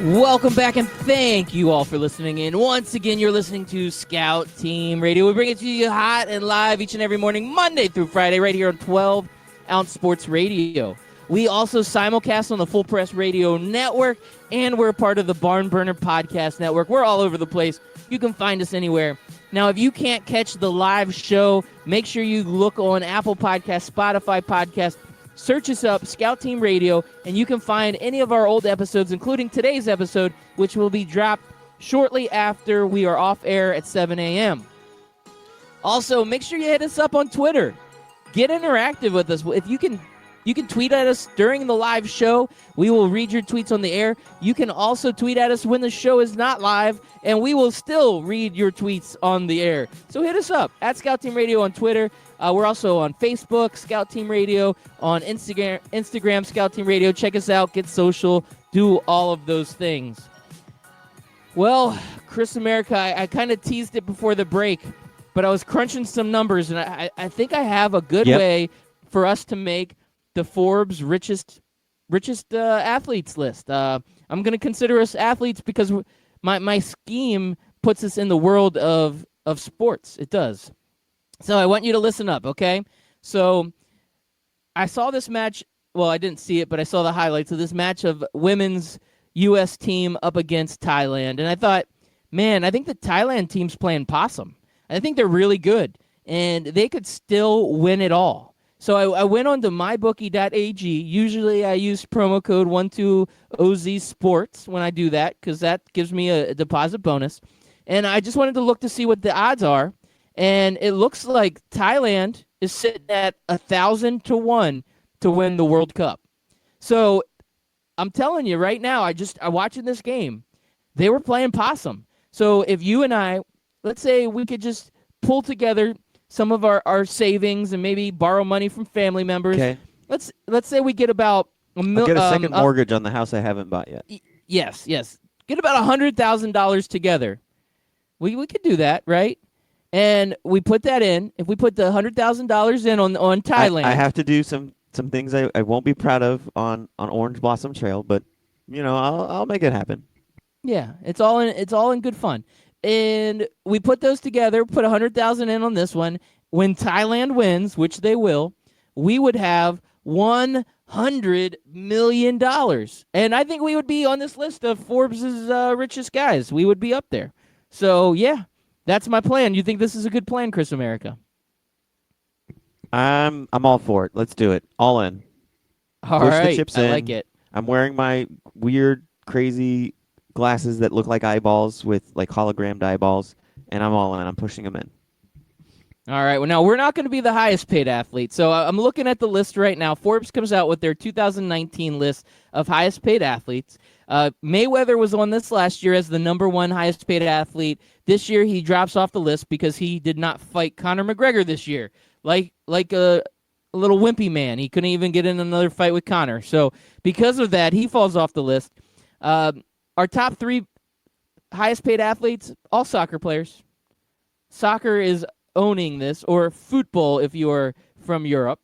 Welcome back, and thank you all for listening in. Once again, you're listening to Scout Team Radio. We bring it to you hot and live each and every morning, Monday through Friday, right here on 12-ounce Sports Radio. We also simulcast on the Full Press Radio Network, and we're a part of the Barn Burner Podcast Network. We're all over the place. You can find us anywhere. Now, if you can't catch the live show, make sure you look on Apple Podcasts, Spotify Podcasts. Search us up, Scout Team Radio, and you can find any of our old episodes, including today's episode, which will be dropped shortly after we are off air at 7 a.m. Also, make sure you hit us up on Twitter. Get interactive with us. If you can tweet at us during the live show. We will read your tweets on the air. You can also tweet at us when the show is not live, and we will still read your tweets on the air. So hit us up at Scout Team Radio on Twitter. We're also on Facebook, Scout Team Radio, on Instagram, Scout Team Radio. Check us out, get social, do all of those things. Well, Chris America, I kind of teased it before the break, but I was crunching some numbers, and I think I have a good way for us to make the Forbes richest athletes list. I'm going to consider us athletes because my scheme puts us in the world of sports. It does. So I want you to listen up, okay? So I saw this match. Well, I didn't see it, but I saw the highlights of this match of women's U.S. team up against Thailand. And I thought, man, I think the Thailand team's playing possum. I think they're really good, and they could still win it all. So I went on to mybookie.ag. Usually I use promo code 12OZSports when I do that because that gives me a deposit bonus. And I just wanted to look to see what the odds are. And it looks like Thailand is sitting at 1,000 to 1 to win the World Cup. So I'm telling you right now, I'm watching this game. They were playing possum. So if you and I, let's say we could just pull together some of our savings and maybe borrow money from family members. Okay. Let's say we get about I'll get a second mortgage on the house I haven't bought yet. Yes. Get about $100,000 together. We could do that, right? And we put that in. If we put the $100,000 in on Thailand, I have to do some things I won't be proud of on Orange Blossom Trail, but I'll make it happen. Yeah, it's all in good fun. And we put those together, put $100,000 in on this one. When Thailand wins, which they will, we would have $100 million. And I think we would be on this list of Forbes' richest guys. We would be up there. So yeah. That's my plan. You think this is a good plan, Chris America? I'm all for it. Let's do it. All in. All Push right. the chips I in. like it. I'm wearing my weird, crazy glasses that look like eyeballs with like hologrammed eyeballs, and I'm all in. I'm pushing them in. All right. Well, now we're not going to be the highest paid athlete. So I'm looking at the list right now. Forbes comes out with their 2019 list of highest paid athletes. Mayweather was on this last year as the number one highest paid athlete. This year he drops off the list because he did not fight Conor McGregor this year. Like a little wimpy man. He couldn't even get in another fight with Conor. So because of that, he falls off the list. Our top three highest paid athletes, all soccer players. Soccer is owning this, or football if you are from Europe.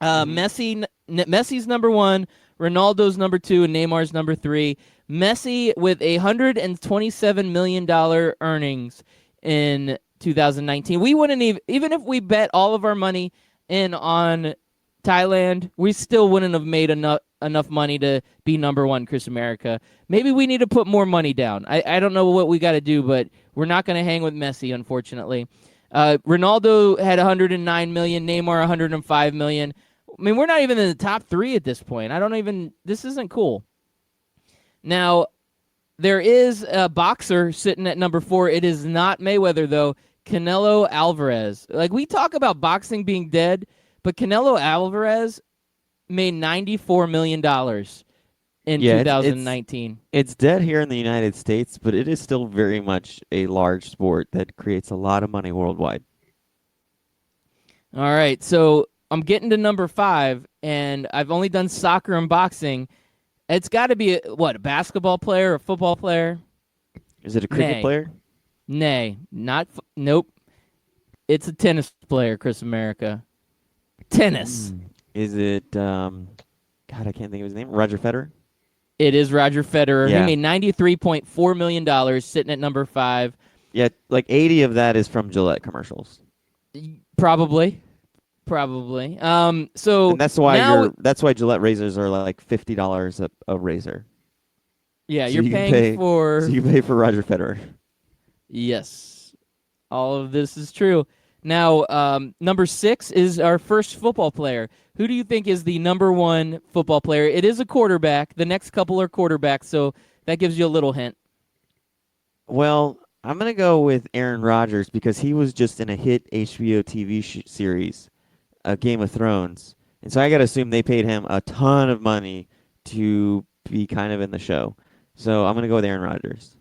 Messi's number one, Ronaldo's number two, and Neymar's number three. Messi with $127 million earnings in 2019. We wouldn't even if we bet all of our money in on Thailand, we still wouldn't have made enough money to be number one, Chris America. Maybe we need to put more money down. I don't know what we got to do, but we're not going to hang with Messi, unfortunately. Ronaldo had 109 million, Neymar 105 million. I mean, we're not even in the top three at this point. This isn't cool. Now, there is a boxer sitting at number 4. It is not Mayweather, though. Canelo Alvarez. Like, we talk about boxing being dead, but Canelo Alvarez made $94 million in 2019. It's dead here in the United States, but it is still very much a large sport that creates a lot of money worldwide. All right, so I'm getting to number 5, and I've only done soccer and boxing. It's got to be, a basketball player or football player? Is it a cricket player? Nay, nope. It's a tennis player, Chris America. Tennis. Is it, God, I can't think of his name. Roger Federer? It is Roger Federer. Yeah. He made $93.4 million, sitting at number 5. Yeah, like 80 of that is from Gillette commercials. Probably. So and that's why now, that's why Gillette razors are like $50 a razor. Yeah, So you're paying for. So you pay for Roger Federer. Yes, all of this is true. Now, number 6 is our first football player. Who do you think is the number 1 football player? It is a quarterback. The next couple are quarterbacks, so that gives you a little hint. Well, I'm going to go with Aaron Rodgers because he was just in a hit HBO TV series, Game of Thrones. And so I got to assume they paid him a ton of money to be kind of in the show. So I'm going to go with Aaron Rodgers.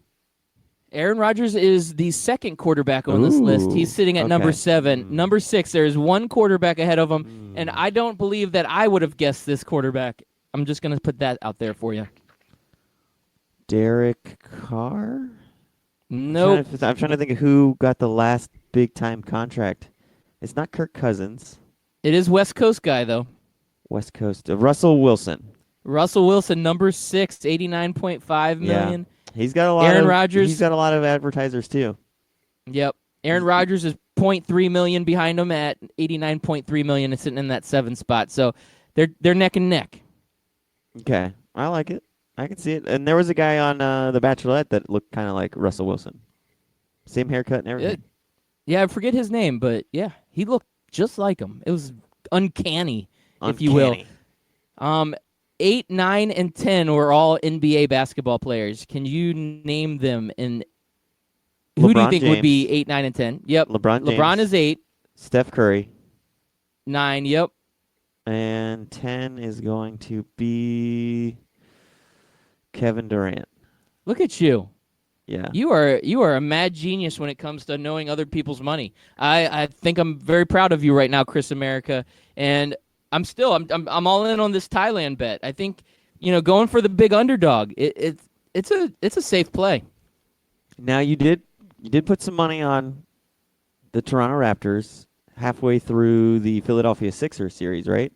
Aaron Rodgers is the second quarterback on this list. He's sitting at number 7. Number 6, there is one quarterback ahead of him, and I don't believe that I would have guessed this quarterback. I'm just going to put that out there for you. Derek Carr? Nope. I'm trying to think of who got the last big-time contract. It's not Kirk Cousins. It is West Coast guy, though. West Coast. Russell Wilson. Russell Wilson, number 6, $89.5 million. Yeah. He's got a lot Aaron of Rodgers. He's got a lot of advertisers too. Yep. Aaron Rodgers is $0.3 million behind him at $89.3 million and sitting in that 7th spot. So they're neck and neck. Okay. I like it. I can see it. And there was a guy on The Bachelorette that looked kind of like Russell Wilson. Same haircut and everything. Yeah, I forget his name, but yeah, he looked just like him. It was uncanny, if you will. 8, 9, and 10 were all NBA basketball players. Can you name them? Who do you think would be 8, 9, and 10? Yep. LeBron James. LeBron is 8. Steph Curry. 9, yep. And 10 is going to be Kevin Durant. Look at you. Yeah. You are a mad genius when it comes to knowing other people's money. I think I'm very proud of you right now, Chris America. And I'm all in on this Thailand bet. I think, going for the big underdog. It's a safe play. Now you did put some money on the Toronto Raptors halfway through the Philadelphia Sixers series, right?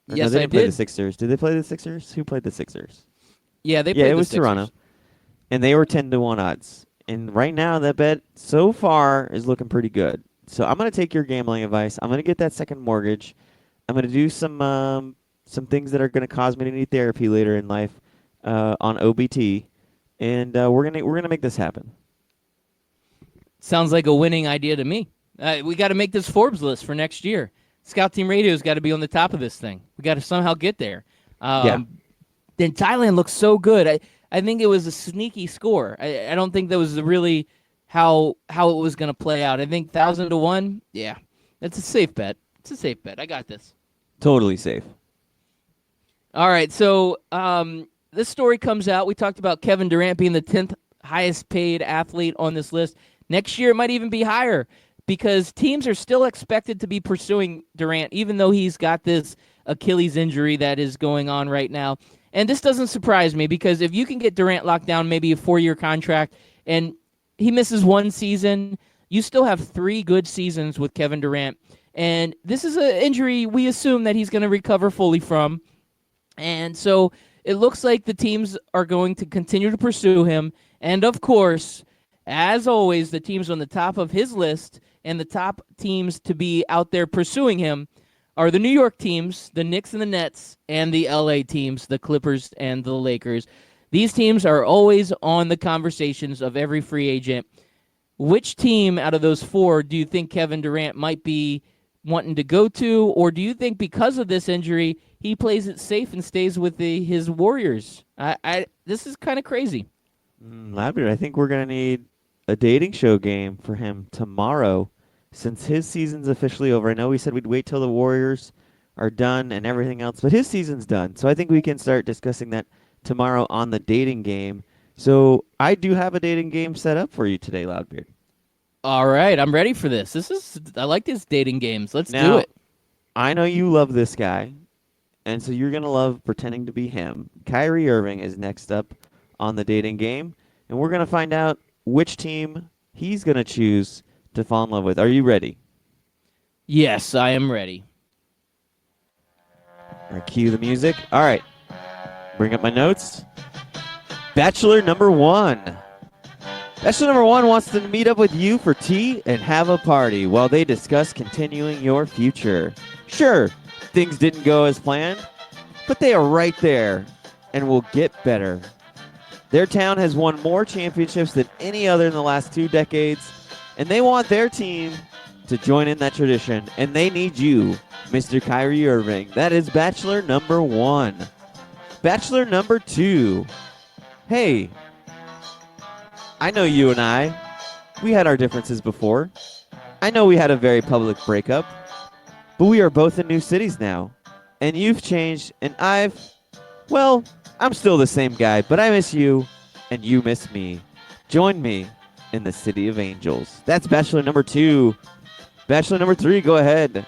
Yes, they I didn't play did. the Sixers. Did they play the Sixers? Who played the Sixers? Yeah, they played it was the Sixers. Toronto. And they were 10-1 odds. And right now that bet so far is looking pretty good. So I'm going to take your gambling advice. I'm going to get that second mortgage. I'm going to do some things that are going to cause me to need therapy later in life on OBT, and we're gonna make this happen. Sounds like a winning idea to me. We got to make this Forbes list for next year. Scout Team Radio's got to be on the top of this thing. We got to somehow get there. Then Thailand looks so good. I think it was a sneaky score. I don't think that was really how it was going to play out. I think 1,000-1. Yeah, that's a safe bet. It's a safe bet. I got this. Totally safe. All right, so this story comes out. We talked about Kevin Durant being the 10th highest paid athlete on this list. Next year, it might even be higher because teams are still expected to be pursuing Durant, even though he's got this Achilles injury that is going on right now. And this doesn't surprise me because if you can get Durant locked down, maybe a 4-year contract, and he misses 1 season, you still have 3 good seasons with Kevin Durant. And this is an injury we assume that he's going to recover fully from. And so it looks like the teams are going to continue to pursue him. And, of course, as always, the teams on the top of his list and the top teams to be out there pursuing him are the New York teams, the Knicks and the Nets, and the LA teams, the Clippers and the Lakers. These teams are always on the conversations of every free agent. Which team out of those four do you think Kevin Durant might be wanting to go to, or do you think because of this injury he plays it safe and stays with his Warriors? This is kind of crazy. Ladbeard, I think we're going to need a dating show game for him tomorrow since his season's officially over. I know we said we'd wait till the Warriors are done and everything else, but his season's done. So I think we can start discussing that tomorrow on the dating game. So I do have a dating game set up for you today, Loudbeard. All right, I'm ready for this. I like these dating games. Let's do Now, it. I know you love this guy, and so you're going to love pretending to be him. Kyrie Irving is next up on the dating game, and we're going to find out which team he's going to choose to fall in love with. Are you ready? Yes, I am ready. All right, cue the music. All right, bring up my notes. Bachelor number one. Bachelor number one wants to meet up with you for tea and have a party while they discuss continuing your future. Sure, things didn't go as planned, but they are right there and will get better. Their town has won more championships than any other in the last 2 decades, and they want their team to join in that tradition, and they need you, Mr. Kyrie Irving. That is Bachelor number one. Bachelor number two. Hey, I know you and I. We had our differences before. I know we had a very public breakup, but we are both in new cities now, and you've changed, and I'm still the same guy, but I miss you, and you miss me. Join me in the City of Angels. That's Bachelor number two. Bachelor number three, go ahead.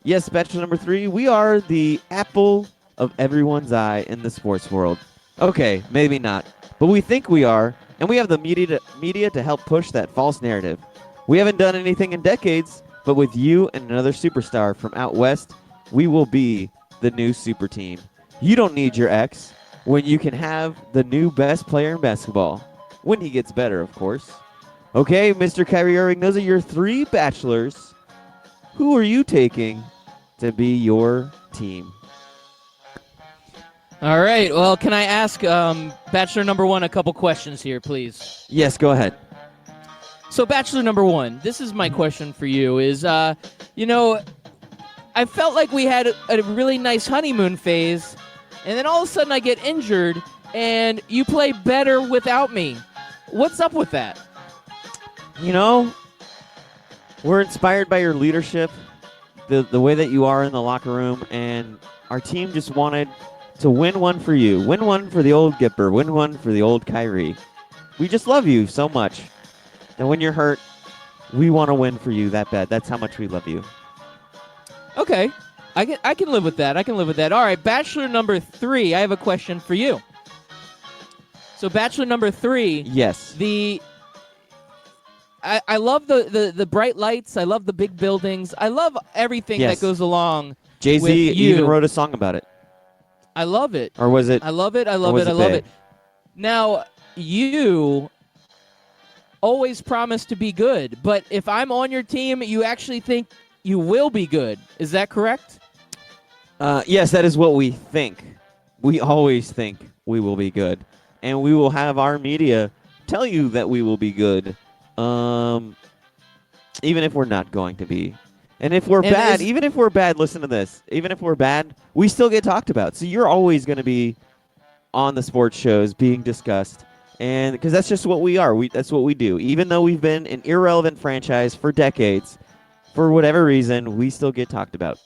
Yes, Bachelor number three, we are the apple of everyone's eye in the sports world. Okay, maybe not, but we think we are, and we have the media to help push that false narrative. We haven't done anything in decades, but with you and another superstar from out west, we will be the new super team. You don't need your ex when you can have the new best player in basketball. When he gets better, of course. Okay, Mr. Kyrie Irving, those are your 3 bachelors. Who are you taking to be your team? All right. Well, can I ask Bachelor number one a couple questions here, please? Yes, go ahead. So, Bachelor number one, this is my question for you. I felt like we had a really nice honeymoon phase, and then all of a sudden I get injured, and you play better without me. What's up with that? We're inspired by your leadership, the way that you are in the locker room, and our team just wanted to win one for you. Win one for the old Gipper. Win one for the old Kyrie. We just love you so much. And when you're hurt, we want to win for you that bad. That's how much we love you. Okay. I can live with that. All right, Bachelor number 3, I have a question for you. So Bachelor number 3. Yes. I love the bright lights. I love the big buildings. I love everything that goes along. Jay-Z with you. even wrote a song about it. I love it. Or was it? I love it. I love it. Now, you always promise to be good, but if I'm on your team, you actually think you will be good. Is that correct? Yes, that is what we think. We always think we will be good. And we will have our media tell you that we will be good, even if we're not going to be. And if we're bad, listen to this. Even if we're bad, we still get talked about. So you're always going to be on the sports shows being discussed. And because that's just what we are. That's what we do. Even though we've been an irrelevant franchise for decades, for whatever reason, we still get talked about.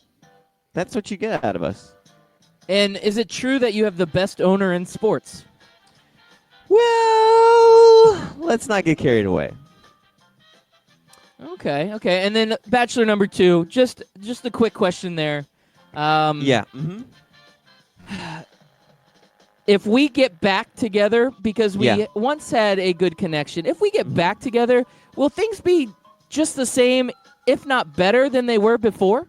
That's what you get out of us. And is it true that you have the best owner in sports? Well, let's not get carried away. Okay. And then Bachelor number 2, just a quick question there. Yeah. If we get back together, because we once had a good connection, if we get back together, will things be just the same, if not better than they were before?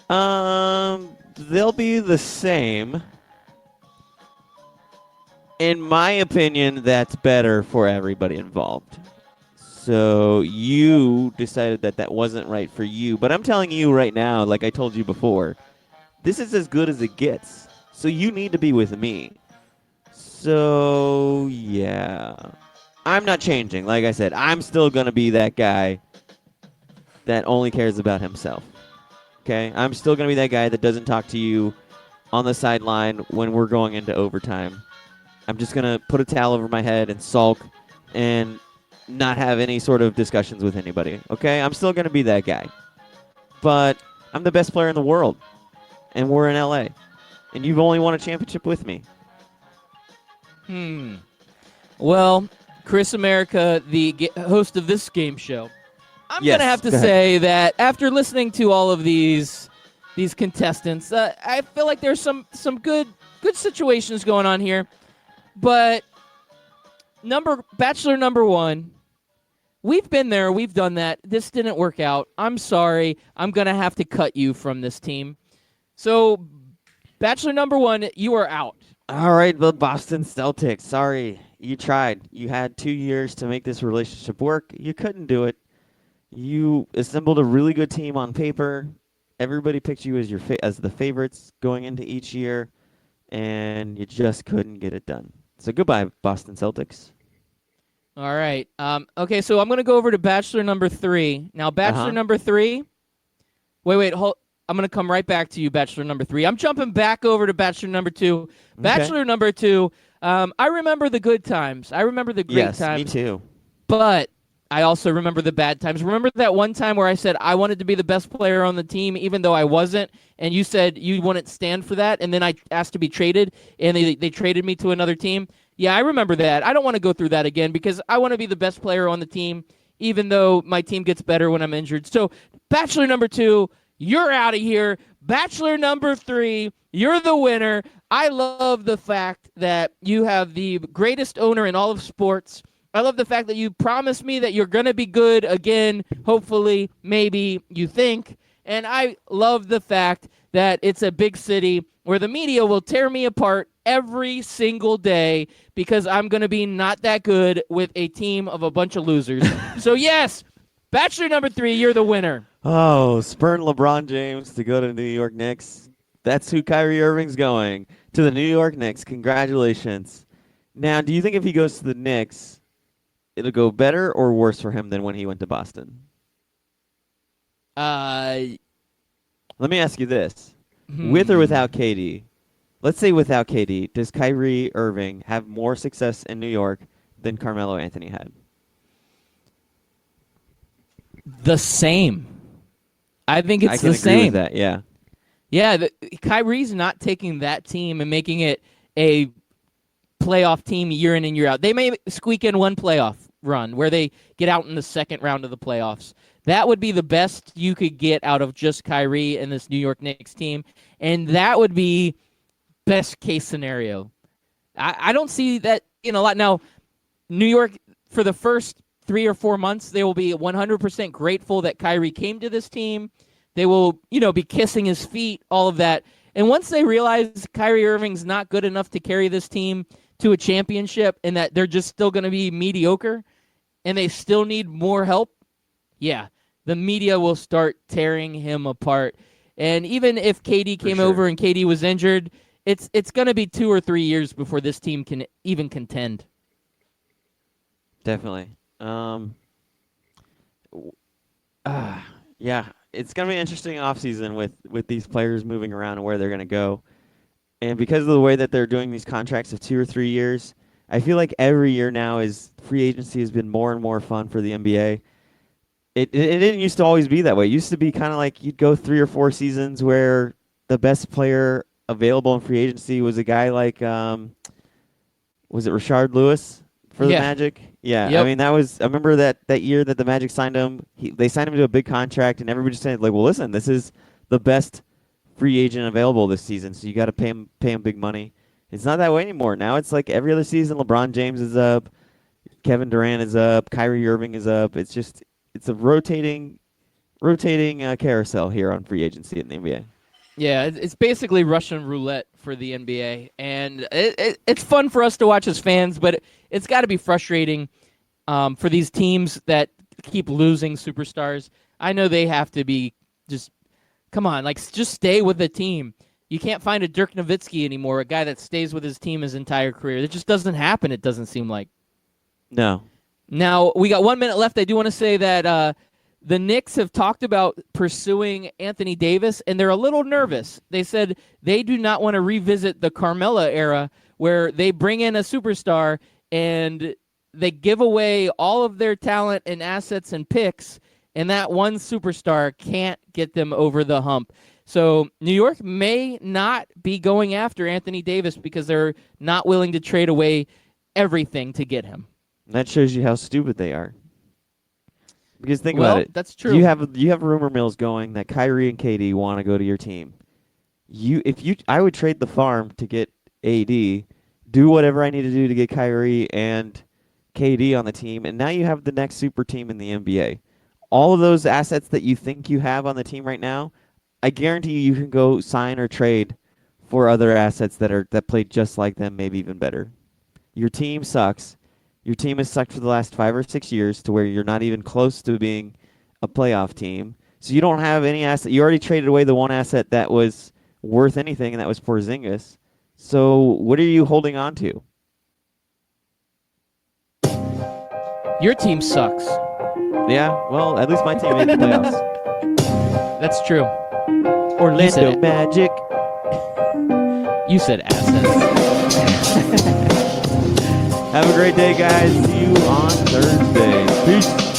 They'll be the same. In my opinion, that's better for everybody involved. So you decided that that wasn't right for you. But I'm telling you right now, like I told you before, this is as good as it gets. So you need to be with me. So, yeah. I'm not changing. Like I said, I'm still going to be that guy that only cares about himself. Okay? I'm still going to be that guy that doesn't talk to you on the sideline when we're going into overtime. I'm just going to put a towel over my head and sulk and not have any sort of discussions with anybody. Okay? I'm still going to be that guy. But I'm the best player in the world. And we're in LA. And you've only won a championship with me. Well, Chris America, the host of this game show, I'm Yes, going to have to go ahead. say that after listening to all of these contestants, I feel like there's some good situations going on here. But Bachelor number 1, we've been there, we've done that. This didn't work out. I'm sorry. I'm going to have to cut you from this team. So, Bachelor number 1, you are out. All right, the Boston Celtics. Sorry, you tried. You had 2 years to make this relationship work. You couldn't do it. You assembled a really good team on paper. Everybody picked you as as the favorites going into each year, and you just couldn't get it done. So goodbye, Boston Celtics. All right. Okay, so I'm going to go over to Bachelor number 3. Now, Bachelor number 3. Wait, hold. I'm going to come right back to you, Bachelor number 3. I'm jumping back over to Bachelor number 2. Bachelor number 2, I remember the good times. I remember the great times. Yes, me too. But I also remember the bad times. Remember that one time where I said I wanted to be the best player on the team even though I wasn't, and you said you wouldn't stand for that, and then I asked to be traded, and they traded me to another team? Yeah, I remember that. I don't want to go through that again because I want to be the best player on the team even though my team gets better when I'm injured. So, Bachelor number 2, you're out of here. Bachelor number 3, you're the winner. I love the fact that you have the greatest owner in all of sports. I love the fact that you promised me that you're going to be good again, hopefully, maybe, you think. And I love the fact that it's a big city where the media will tear me apart every single day because I'm going to be not that good with a team of a bunch of losers. So, yes, Bachelor number 3, you're the winner. Oh, spurn LeBron James to go to the New York Knicks. That's who Kyrie Irving's going, to the New York Knicks. Congratulations. Now, do you think if he goes to the Knicks, it'll go better or worse for him than when he went to Boston? Let me ask you this. With or without KD? Let's say without KD, does Kyrie Irving have more success in New York than Carmelo Anthony had? The same. I think it's I can the agree same. with that, yeah. Yeah, Kyrie's not taking that team and making it a playoff team year in and year out. They may squeak in one playoff run where they get out in the second round of the playoffs. That would be the best you could get out of just Kyrie and this New York Knicks team, and that would be best case scenario. I don't see that in a lot. Now, New York, for the first 3 or 4 months, they will be 100% grateful that Kyrie came to this team. They will, be kissing his feet, all of that. And once they realize Kyrie Irving's not good enough to carry this team to a championship and that they're just still going to be mediocre and they still need more help, yeah, the media will start tearing him apart. And even if KD came over and KD was injured, it's going to be 2 or 3 years before this team can even contend. Definitely. Yeah, it's going to be an interesting offseason with these players moving around and where they're going to go. And because of the way that they're doing these contracts of 2 or 3 years, I feel like every year now is free agency has been more and more fun for the NBA. It didn't used to always be that way. It used to be kind of like you'd go 3 or 4 seasons where the best player available in free agency was a guy like, was it Rashard Lewis for the Magic? Yeah, Yep. I mean, I remember that year that the Magic signed him, they signed him to a big contract, and everybody just said, like, well, listen, this is the best free agent available this season, so you got to pay him big money. It's not that way anymore. Now it's like every other season, LeBron James is up, Kevin Durant is up, Kyrie Irving is up. It's a rotating carousel here on free agency in the NBA. Yeah, it's basically Russian roulette for the NBA, and it's fun for us to watch as fans, but it's got to be frustrating for these teams that keep losing superstars. I know they have to be just, come on, like just stay with the team. You can't find a Dirk Nowitzki anymore, a guy that stays with his team his entire career. That just doesn't happen, it doesn't seem like. No. Now, we got 1 minute left. I do want to say that the Knicks have talked about pursuing Anthony Davis, and they're a little nervous. They said they do not want to revisit the Carmella era where they bring in a superstar and they give away all of their talent and assets and picks, and that one superstar can't get them over the hump. So New York may not be going after Anthony Davis because they're not willing to trade away everything to get him. That shows you how stupid they are. Because think about it. That's true. You have rumor mills going that Kyrie and KD want to go to your team. I would trade the farm to get AD, do whatever I need to do to get Kyrie and KD on the team, and now you have the next super team in the NBA. All of those assets that you think you have on the team right now, I guarantee you can go sign or trade for other assets that play just like them, maybe even better. Your team sucks. Your team has sucked for the last 5 or 6 years to where you're not even close to being a playoff team. So you don't have any asset. You already traded away the one asset that was worth anything, and that was Porzingis. So what are you holding on to? Your team sucks. Yeah, well, at least my team made the playoffs. That's true. Orlando Magic. You said assets. Have a great day, guys. See you on Thursday. Peace.